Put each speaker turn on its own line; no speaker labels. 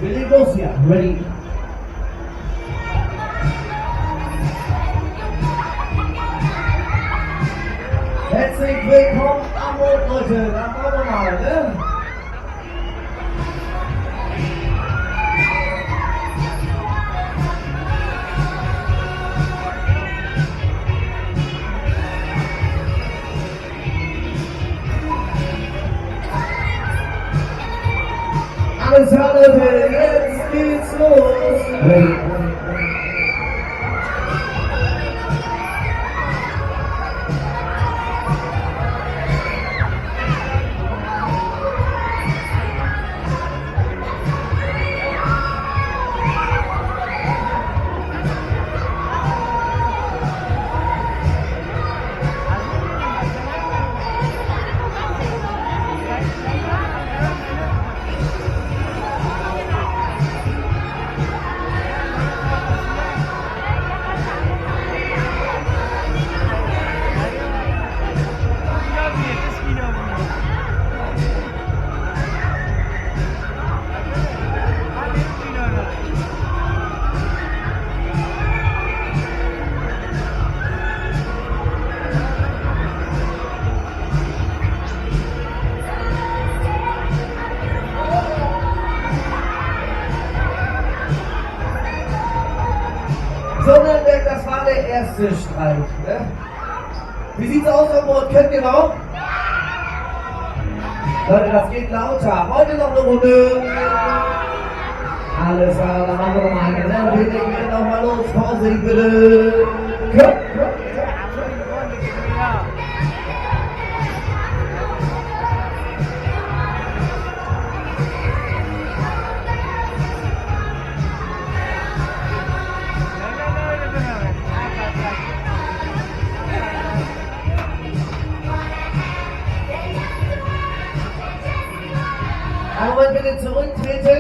Wir legen los hier. Ready. Herzlich willkommen am Mond, Leute. Da wollen wir mal, ne? Alles klar, Leute, jetzt geht's los. Ready. Sonnenberg, das war der erste Streich. Ne? Wie sieht's aus am Mond? Könnt ihr noch? Leute, das geht lauter. Heute noch eine Runde. Alles klar, dann machen wir noch eine. Ne? Wir legen noch mal los. Vorsicht bitte. Komm. Moment bitte zurücktreten.